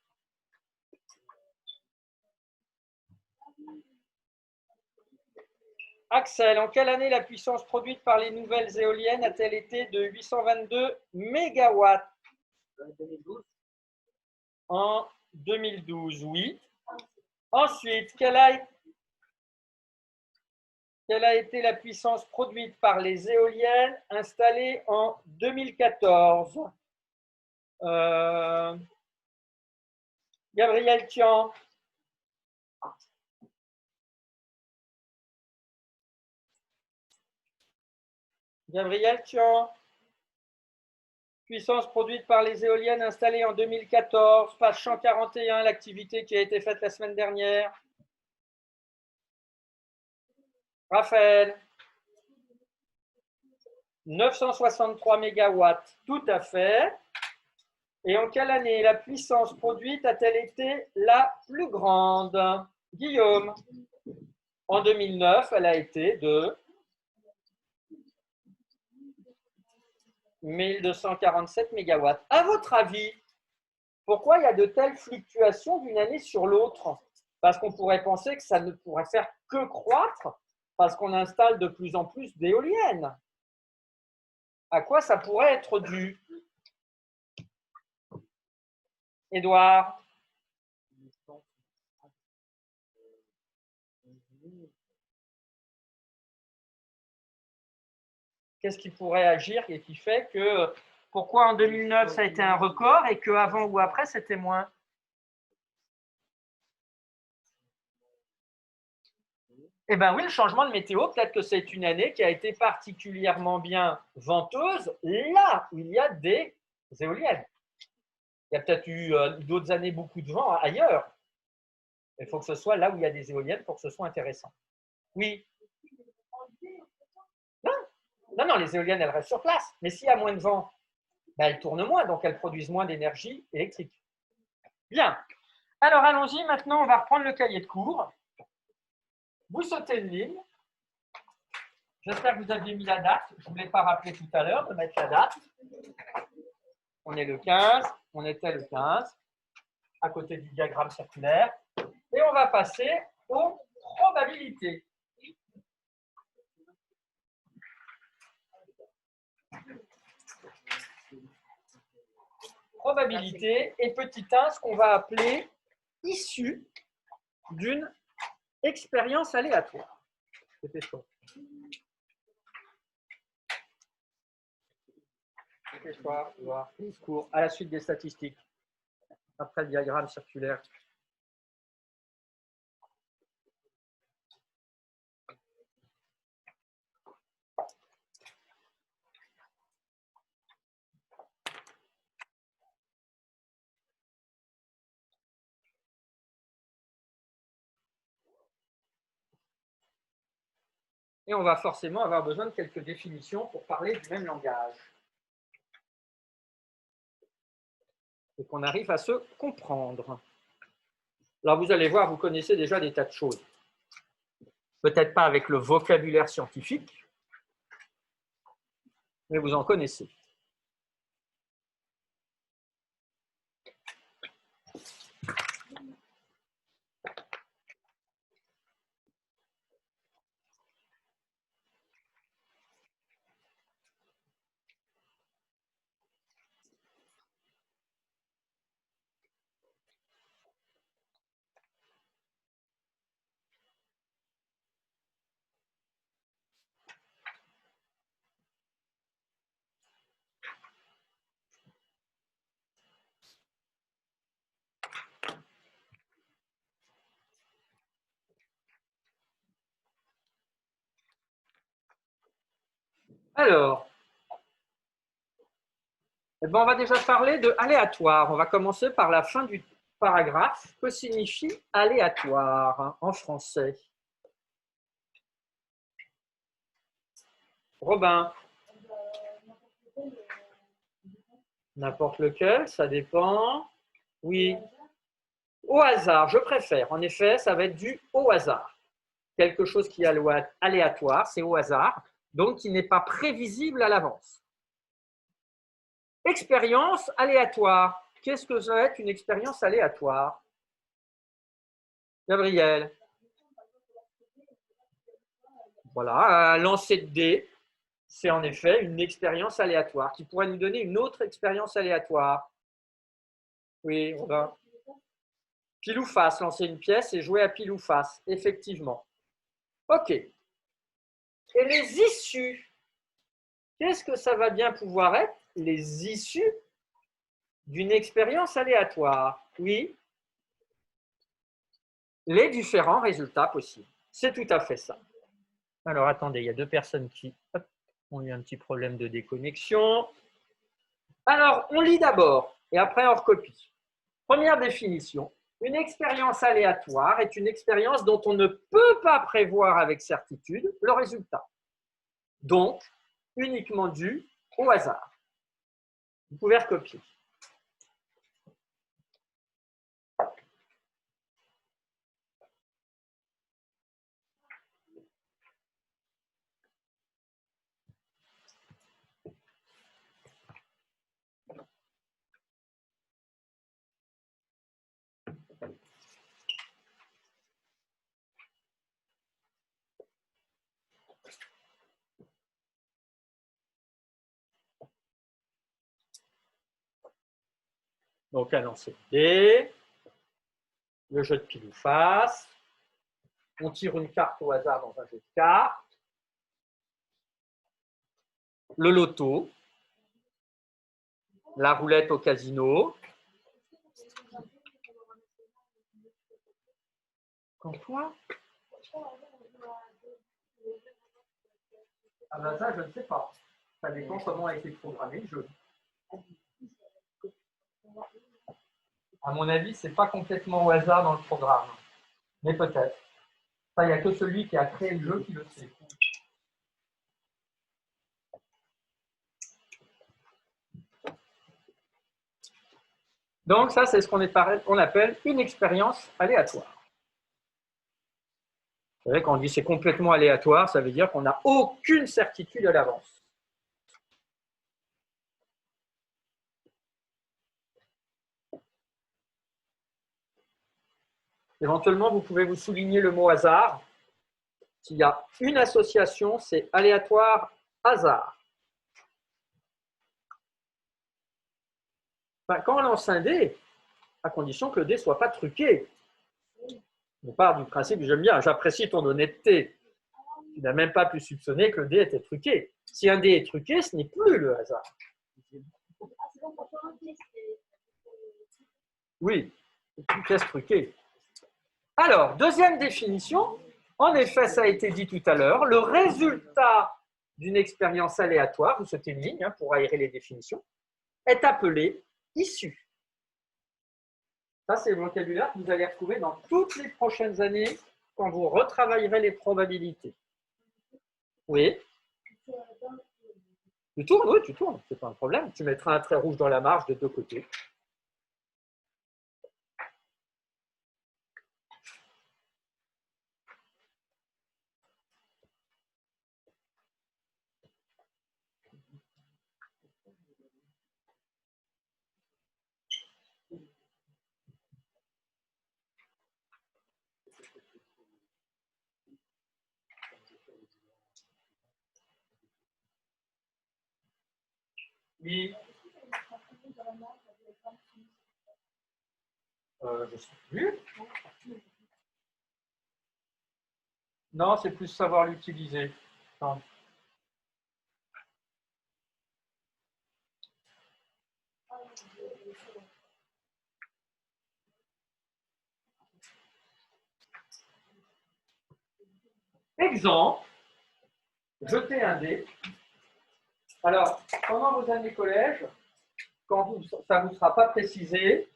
Axel, en quelle année la puissance produite par les nouvelles éoliennes a-t-elle été de 822 mégawatts? 2012. En 2012, oui. Ensuite, quelle a été la puissance produite par les éoliennes installées en 2014? Gabriel Tian. Gabriel Tian. Puissance produite par les éoliennes installées en 2014, page 141, l'activité qui a été faite la semaine dernière. Raphaël. 963 mégawatts, tout à fait. Et en quelle année la puissance produite a-t-elle été la plus grande? Guillaume. En 2009, elle a été de 1247 mégawatts. À votre avis, pourquoi il y a de telles fluctuations d'une année sur l'autre? Parce qu'on pourrait penser que ça ne pourrait faire que croître parce qu'on installe de plus en plus d'éoliennes. À quoi ça pourrait être dû? Édouard? Qu'est-ce qui pourrait agir et qui fait que pourquoi en 2009 ça a été un record et qu'avant ou après c'était moins? Eh bien oui, le changement de météo, peut-être que c'est une année qui a été particulièrement bien venteuse là où il y a des éoliennes. Il y a peut-être eu d'autres années beaucoup de vent ailleurs. Il faut que ce soit là où il y a des éoliennes pour que ce soit intéressant. Oui. Non, non, les éoliennes, elles restent sur place. Mais s'il y a moins de vent, ben, elles tournent moins, donc elles produisent moins d'énergie électrique. Bien. Alors, allons-y. Maintenant, on va reprendre le cahier de cours. Vous sautez une ligne. J'espère que vous aviez mis la date. Je ne vous l'ai pas rappelé tout à l'heure de mettre la date. On est le 15. On était le 15, à côté du diagramme circulaire. Et on va passer aux probabilités. Probabilité et petit 1, ce qu'on va appeler issu d'une expérience aléatoire. C'était chaud. C'était soir, voir, discours, à la suite des statistiques, après le diagramme circulaire. Et on va forcément avoir besoin de quelques définitions pour parler du même langage. Et qu'on arrive à se comprendre. Alors vous allez voir, vous connaissez déjà des tas de choses. Peut-être pas avec le vocabulaire scientifique, mais vous en connaissez. Alors, eh ben, on va déjà parler de aléatoire. On va commencer par la fin du paragraphe. Que signifie aléatoire en français? Robin? N'importe lequel, ça dépend. Oui. Au hasard, je préfère. En effet, ça va être du au hasard. Quelque chose qui est aléatoire, c'est au hasard, donc qui n'est pas prévisible à l'avance. Expérience aléatoire. Qu'est-ce que ça va être une expérience aléatoire? Gabriel? Voilà, un lancer de dés, c'est en effet une expérience aléatoire qui pourrait nous donner une autre expérience aléatoire. Oui, on va. Pile ou face, lancer une pièce et jouer à pile ou face, effectivement. OK. Et les issues, qu'est-ce que ça va bien pouvoir être? Les issues d'une expérience aléatoire. Oui. Les différents résultats possibles. C'est tout à fait ça. Alors, attendez, il y a deux personnes qui ont eu un petit problème de déconnexion. Alors, on lit d'abord et après on recopie. Première définition. Une expérience aléatoire est une expérience dont on ne peut pas prévoir avec certitude le résultat. Donc, uniquement due au hasard. Vous pouvez recopier. Donc, un lancer de dés, le jeu de pile ou face, on tire une carte au hasard dans un jeu de cartes, le loto, la roulette au casino. Quand quoi? Ah ben ça, je ne sais pas. Ça dépend comment a été programmé le jeu. À mon avis, ce n'est pas complètement au hasard dans le programme. Mais peut-être. Il n'y a que celui qui a créé le jeu qui le sait. Donc ça, c'est ce qu'on appelle une expérience aléatoire. Vous savez, quand on dit c'est complètement aléatoire, ça veut dire qu'on n'a aucune certitude à l'avance. Éventuellement, vous pouvez vous souligner le mot hasard. S'il y a une association, c'est aléatoire hasard. Enfin, quand on lance un dé, à condition que le dé ne soit pas truqué. On part du principe que j'aime bien, j'apprécie ton honnêteté. Tu n'as même pas pu soupçonner que le dé était truqué. Si un dé est truqué, ce n'est plus le hasard. Oui, c'est une pièce truquée. Alors, deuxième définition, en effet, ça a été dit tout à l'heure, le résultat d'une expérience aléatoire, vous sautez une ligne pour aérer les définitions, est appelé issue. Ça, c'est le vocabulaire que vous allez retrouver dans toutes les prochaines années quand vous retravaillerez les probabilités. Oui. Tu tournes, oui, tu tournes, c'est pas un problème. Tu mettras un trait rouge dans la marge des deux côtés. Oui. Je ne sais plus. Non, c'est plus savoir l'utiliser. Non. Exemple, jeter un dé. Alors, pendant vos années collège, quand ça ne vous sera pas précisé,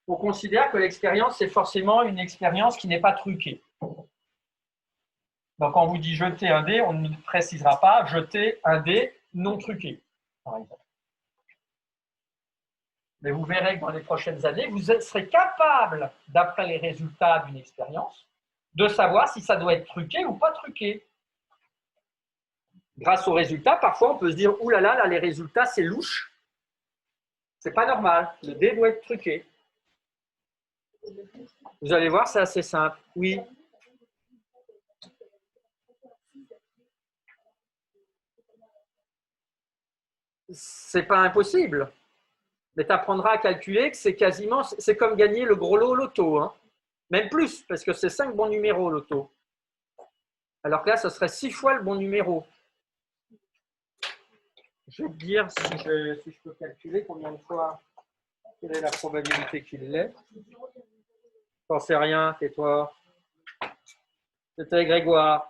on considère que l'expérience, c'est forcément une expérience qui n'est pas truquée. Donc, quand on vous dit jeter un dé, on ne précisera pas jeter un dé non truqué, par exemple. Mais vous verrez que dans les prochaines années, vous serez capable, d'après les résultats d'une expérience, de savoir si ça doit être truqué ou pas truqué. Grâce aux résultats, parfois, on peut se dire « Ouh là là, les résultats, c'est louche. C'est pas normal. Le dé doit être truqué. » Vous allez voir, c'est assez simple. Oui. C'est pas impossible. Mais tu apprendras à calculer que c'est quasiment, c'est comme gagner le gros lot au loto. Hein. Même plus, parce que c'est 5 bons numéros au loto. Alors que là, ce serait 6 fois le bon numéro. Je vais te dire si je peux calculer combien de fois, quelle est la probabilité qu'il l'ait. T'en sais rien, tais-toi. C'était Grégoire.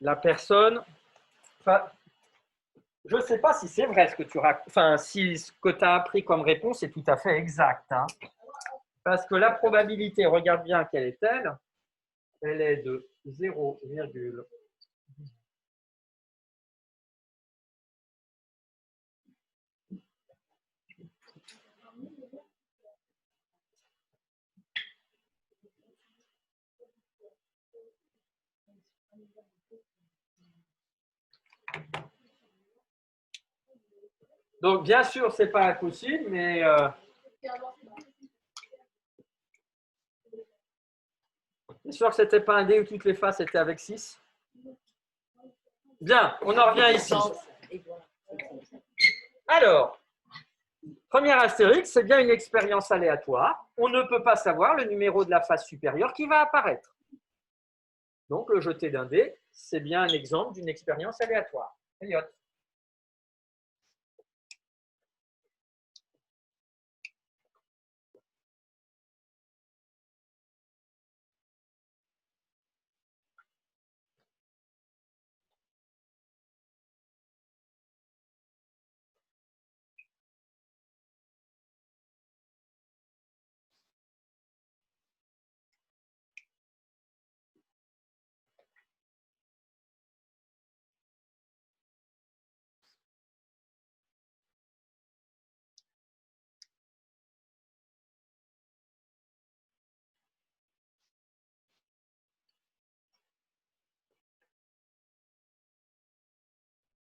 La personne, enfin, je ne sais pas si c'est vrai ce que tu racontes, enfin, si ce que tu as appris comme réponse est tout à fait exact. Hein. Parce que la probabilité, regarde bien quelle est-elle, elle est de 0, donc, bien sûr, ce n'est pas impossible, mais c'est sûr que ce n'était pas un dé où toutes les faces étaient avec 6. Bien, on en revient ici. Alors, premier astérix, c'est bien une expérience aléatoire. On ne peut pas savoir le numéro de la face supérieure qui va apparaître. Donc, le jeter d'un dé, c'est bien un exemple d'une expérience aléatoire. Elliot.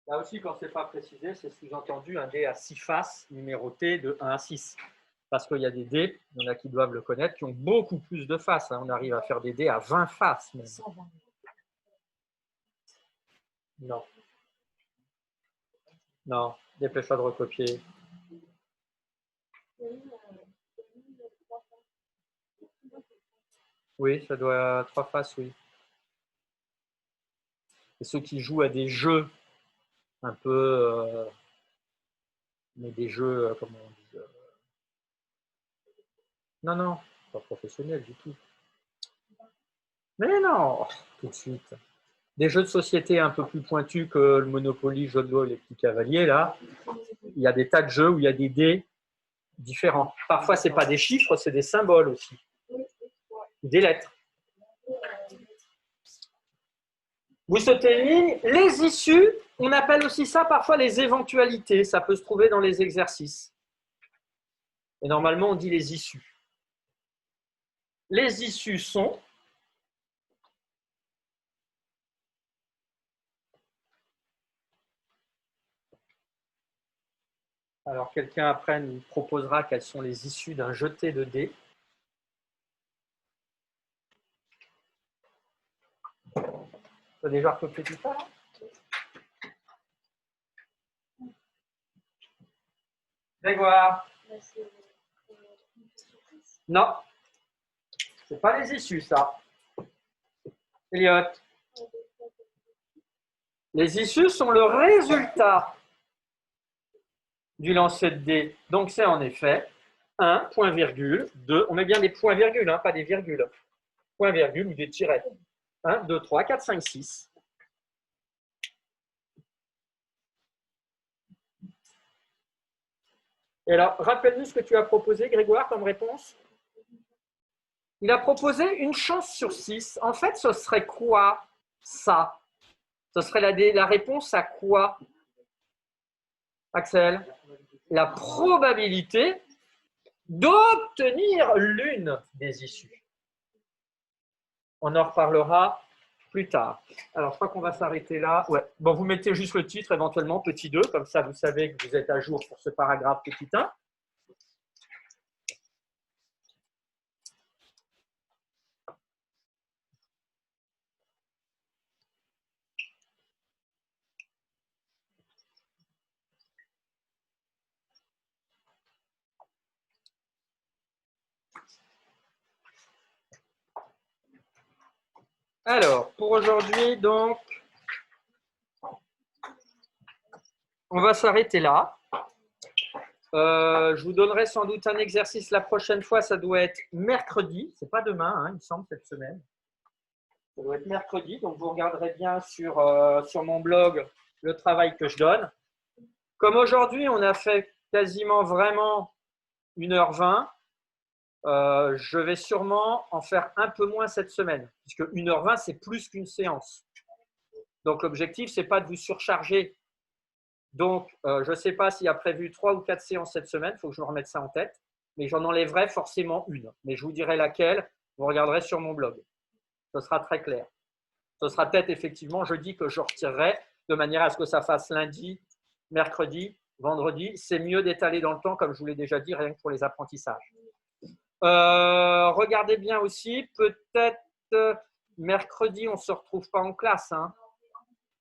Là aussi, quand ce n'est pas précisé, c'est sous-entendu un dé à 6 faces numéroté de 1 à 6. Parce qu'il y a des dés, il y en a qui doivent le connaître, qui ont beaucoup plus de faces. Hein. On arrive à faire des dés à 20 faces même. Non. Non, dépêche-toi de recopier. Oui, ça doit 3 faces, oui. Et ceux qui jouent à des jeux un peu, mais des jeux, comment on dit, non, non, pas professionnels du tout. Mais non, tout de suite. Des jeux de société un peu plus pointus que le Monopoly, jeu de l'eau, les petits cavaliers, là, il y a des tas de jeux où il y a des dés différents. Parfois, ce n'est pas des chiffres, c'est des symboles aussi. Des lettres. Vous sautez une ligne. Les issues, on appelle aussi ça parfois les éventualités. Ça peut se trouver dans les exercices. Et normalement, on dit les issues. Les issues sont... Alors, quelqu'un après nous proposera quelles sont les issues d'un jeté de dés. On peut déjà recopier tout ça. Grégoire. Non. Ce n'est pas les issues, ça. Elliot. Les issues sont le résultat du lancer de dés. Donc, c'est en effet 1, point virgule, 2. On met bien des points virgules, hein, pas des virgules. Point virgule ou des tirets. 1, 2, 3, 4, 5, 6. Et alors, rappelle-nous ce que tu as proposé, Grégoire, comme réponse. Il a proposé une chance sur 6. En fait, ce serait quoi, ça? Ce serait la réponse à quoi, Axel? La probabilité d'obtenir l'une des issues. On en reparlera plus tard. Alors, je crois qu'on va s'arrêter là. Ouais. Bon, vous mettez juste le titre, éventuellement, petit 2, comme ça, vous savez que vous êtes à jour pour ce paragraphe petit 1. Alors, pour aujourd'hui, donc, on va s'arrêter là. Je vous donnerai sans doute un exercice la prochaine fois. Ça doit être mercredi. Ce n'est pas demain, hein, il me semble, cette semaine. Ça doit être mercredi. Donc, vous regarderez bien sur mon blog le travail que je donne. Comme aujourd'hui, on a fait quasiment vraiment 1h20. Je vais sûrement en faire un peu moins cette semaine, puisque 1h20, c'est plus qu'une séance. Donc, l'objectif, ce n'est pas de vous surcharger. Donc, je ne sais pas s'il y a prévu 3 ou 4 séances cette semaine, il faut que je me remette ça en tête, mais j'en enlèverai forcément une. Mais je vous dirai laquelle, vous regarderez sur mon blog. Ce sera très clair. Ce sera peut-être effectivement jeudi que je retirerai, de manière à ce que ça fasse lundi, mercredi, vendredi. C'est mieux d'étaler dans le temps, comme je vous l'ai déjà dit, rien que pour les apprentissages. Regardez bien aussi, peut-être mercredi, on ne se retrouve pas en classe. Hein.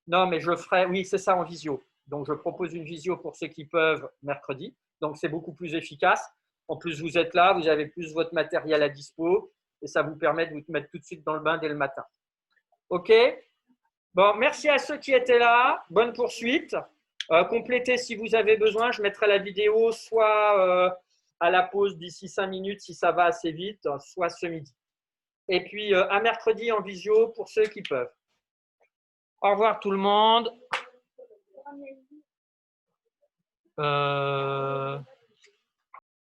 Non, mais je ferai, oui, c'est ça en visio. Donc, je propose une visio pour ceux qui peuvent mercredi. Donc, c'est beaucoup plus efficace. En plus, vous êtes là, vous avez plus votre matériel à dispo et ça vous permet de vous mettre tout de suite dans le bain dès le matin. OK? Bon, merci à ceux qui étaient là. Bonne poursuite. Complétez si vous avez besoin. Je mettrai la vidéo soit à la pause d'ici 5 minutes si ça va assez vite, soit ce midi. Et puis, à mercredi en visio pour ceux qui peuvent. Au revoir tout le monde.